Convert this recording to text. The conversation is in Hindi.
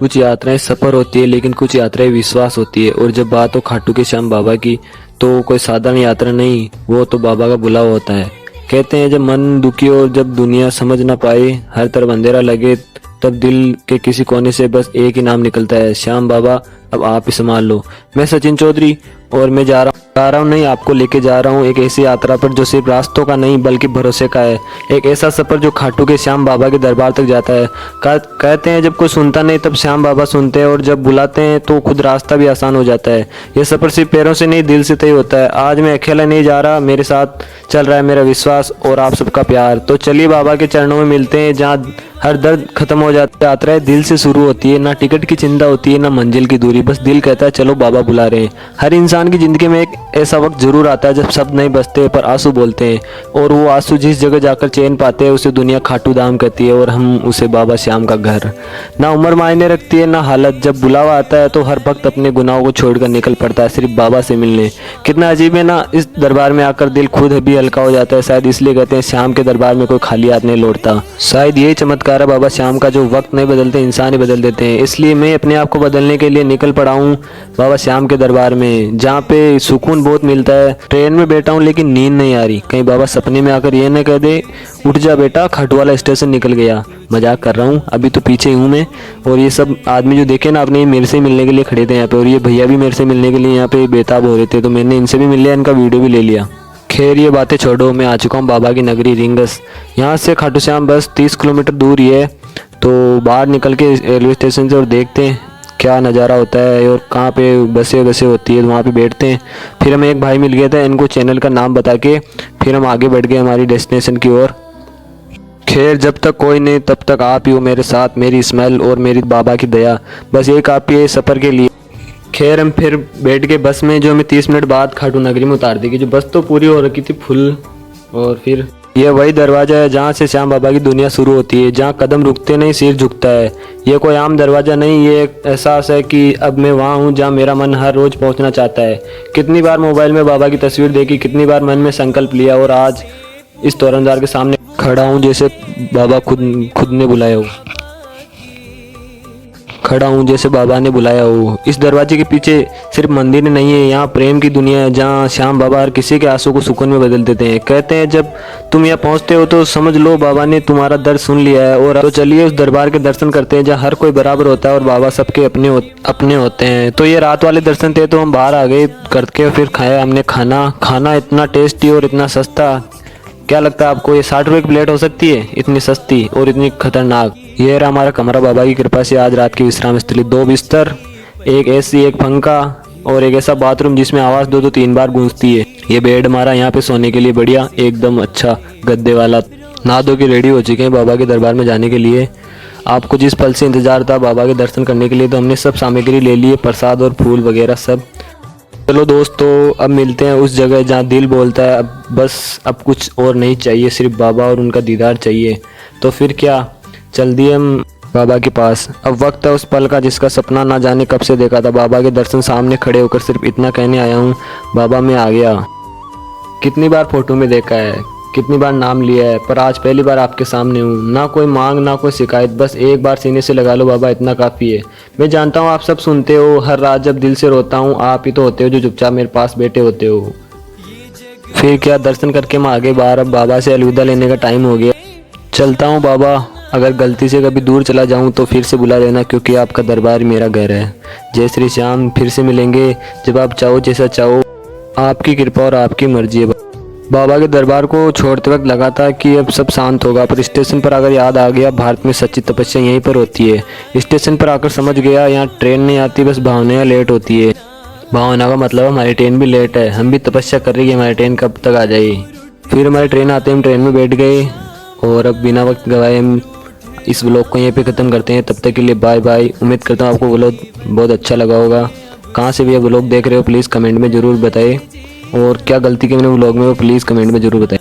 कुछ यात्राएं सफर होती है, लेकिन कुछ यात्राएं विश्वास होती है। और जब बात हो खाटू के श्याम बाबा की, तो कोई साधारण यात्रा नहीं, वो तो बाबा का बुलावा होता है। कहते हैं जब मन दुखी और जब दुनिया समझ ना पाए, हर तरफ अंधेरा लगे, तब दिल के किसी कोने से बस एक ही नाम निकलता है, श्याम बाबा, अब आप ही संभाल लो। मैं सचिन चौधरी, और मैं जा रहा हूँ नहीं, आपको लेके जा रहा हूँ एक ऐसी यात्रा पर जो सिर्फ रास्तों का नहीं बल्कि भरोसे का है। एक ऐसा सफर जो खाटू के श्याम बाबा के दरबार तक जाता है। कहते हैं जब कोई सुनता नहीं तब श्याम बाबा सुनते हैं, और जब बुलाते हैं तो खुद रास्ता भी आसान हो जाता है। यह सफर सिर्फ पैरों से नहीं, दिल से तय होता है। आज मैं अकेला नहीं जा रहा, मेरे साथ चल रहा है मेरा विश्वास और आप सबका प्यार। तो चलिए बाबा के चरणों में मिलते हैं, जहाँ हर दर्द खत्म हो जाता है। यात्रा दिल से शुरू होती है, ना टिकट की चिंता होती है, ना मंजिल की दूरी, बस दिल कहता है चलो बाबा बुला रहे हैं। हर इंसान की जिंदगी में एक ऐसा वक्त जरूर आता है जब शब्द नहीं बचते पर आंसू बोलते हैं, और वो आंसू जिस जगह जाकर चैन पाते हैं उसे दुनिया खाटू धाम कहती है, और हम उसे बाबा श्याम का घर। ना उम्र मायने रखती है ना हालत, जब बुलावा आता है तो हर वक्त अपने गुनाहों को छोड़कर निकल पड़ता है सिर्फ बाबा से मिलने। कितना अजीब है ना, इस दरबार में आकर दिल खुद भी हल्का हो जाता है। शायद इसलिए कहते हैं श्याम के दरबार में कोई खाली हाथ नहीं लौटता। शायद यही चमत्कार है बाबा श्याम का, जो वक्त नहीं बदलते इंसान ही बदल देते हैं। इसलिए मैं अपने आप को बदलने के लिए निकल पड़ा हूँ बाबा श्याम के दरबार में, जहाँ पे सुकून बहुत मिलता है। ट्रेन में बैठा हूँ लेकिन नींद नहीं आ रही, कहीं बाबा सपने में आकर ये न कह दे उठ जा बेटा, खाटू वाला स्टेशन निकल गया। मजाक कर रहा हूँ, अभी तो पीछे हूँ मैं। और ये सब आदमी जो देखे ना आपने, मेरे से मिलने के लिए खड़े थे यहाँ पे, और ये भैया भी मेरे से मिलने के लिए यहाँ पे बेताब हो रहे थे, तो मैंने इनसे भी मिल लिया, इनका वीडियो भी ले लिया। खैर ये बातें छोड़ो, मैं आ चुका हूँ बाबा की नगरी रिंगस। यहाँ से खाटू श्याम बस 30 किलोमीटर दूर ही है। तो बाहर निकल के रेलवे स्टेशन से और देखते हैं क्या नज़ारा होता है और कहाँ पे बसें होती है, तो वहाँ पे बैठते हैं। फिर हमें एक भाई मिल गया था, इनको चैनल का नाम बता के फिर हम आगे बढ़ गए हमारी डेस्टिनेशन की ओर। खैर जब तक कोई नहीं तब तक आप ही हो मेरे साथ, मेरी स्मेल और मेरी बाबा की दया, बस यही काफ़ी है सफ़र के लिए। खैर हम फिर बैठ के बस में, जो हमें 30 मिनट बाद खाटू नगरी में उतार देगी। जो बस तो पूरी हो रखी थी फुल, और फिर यह वही दरवाज़ा है जहाँ से श्याम बाबा की दुनिया शुरू होती है, जहाँ कदम रुकते नहीं सिर झुकता है। ये कोई आम दरवाज़ा नहीं, ये एक एहसास है कि अब मैं वहाँ हूँ जहाँ मेरा मन हर रोज़ पहुँचना चाहता है। कितनी बार मोबाइल में बाबा की तस्वीर देखी, कितनी बार मन में संकल्प लिया, और आज इस तोरनदार के सामने खड़ा हूँ जैसे बाबा खुद ने बुलाया हो। जैसे बाबा ने बुलाया हो। इस दरवाजे के पीछे सिर्फ मंदिर नहीं है, यहाँ प्रेम की दुनिया है, जहाँ श्याम बाबा हर किसी के आंसू को सुकून में बदल देते हैं। कहते हैं जब तुम यहाँ पहुँचते हो तो समझ लो बाबा ने तुम्हारा दर्द सुन लिया है। और तो चलिए उस दरबार के दर्शन करते हैं जहाँ हर कोई बराबर होता है और बाबा सबके अपने होते हैं। तो ये रात वाले दर्शन थे, तो हम बाहर आ गए करके, फिर खाया हमने खाना इतना टेस्टी और इतना सस्ता। क्या लगता है आपको ये 60 रुपये की प्लेट हो सकती है, इतनी सस्ती और इतनी खतरनाक। ये रहा हमारा कमरा, बाबा की कृपा से आज रात की विश्राम स्थली। 2 बिस्तर, एक एसी, एक पंखा और एक ऐसा बाथरूम जिसमें आवाज़ 2-3 बार गूंजती है। ये बेड हमारा यहाँ पे सोने के लिए बढ़िया एकदम अच्छा गद्दे वाला। नहा धो के रेडी हो चुके हैं बाबा के दरबार में जाने के लिए। आपको जिस पल से इंतज़ार था बाबा के दर्शन करने के लिए, तो हमने सब सामग्री ले ली है, प्रसाद और फूल वगैरह सब। चलो दोस्तों अब मिलते हैं उस जगह जहाँ दिल बोलता है अब कुछ और नहीं चाहिए, सिर्फ बाबा और उनका दीदार चाहिए। तो फिर क्या, चल दिए हम बाबा के पास। अब वक्त है उस पल का जिसका सपना ना जाने कब से देखा था। बाबा के दर्शन सामने खड़े होकर सिर्फ इतना कहने आया हूँ, बाबा मैं आ गया। कितनी बार फोटो में देखा है, कितनी बार नाम लिया है, पर आज पहली बार आपके सामने हूँ। ना कोई मांग ना कोई शिकायत, बस एक बार सीने से लगा लो बाबा, इतना काफ़ी है। मैं जानता हूँ आप सब सुनते हो, हर रात जब दिल से रोता हूँ आप ही तो होते हो जो चुपचाप मेरे पास बैठे होते हो। फिर क्या, दर्शन करके मैं आगे बाहर, अब बाबा से अलविदा लेने का टाइम हो गया। चलता हूँ बाबा, अगर गलती से कभी दूर चला जाऊँ तो फिर से बुला लेना, क्योंकि आपका दरबार मेरा घर है। जय श्री श्याम, फिर से मिलेंगे जब आप चाहो, जैसा चाहो, आपकी कृपा और आपकी मर्जी है। बाबा के दरबार को छोड़ते वक्त लगा था कि अब सब शांत होगा, पर स्टेशन पर आकर याद आ गया भारत में सच्ची तपस्या यहीं पर होती है। स्टेशन पर आकर समझ गया यहाँ ट्रेन नहीं आती, बस भावनाएं लेट होती है। भावना का मतलब हमारी ट्रेन भी लेट है, हम भी तपस्या कर रही है हमारी ट्रेन कब तक आ जाए। फिर हमारी ट्रेन आते हम ट्रेन में बैठ गए, और अब बिना वक्त गवाए हम इस व्लॉग को यहीं पे ख़त्म करते हैं। तब तक के लिए बाय बाय। उम्मीद करता हूँ आपको व्लॉग बहुत अच्छा लगा होगा। कहाँ से भी आप व्लॉग देख रहे हो प्लीज़ कमेंट में ज़रूर बताएं, और क्या गलती की मैंने व्लॉग में वो प्लीज़ कमेंट में ज़रूर बताएं।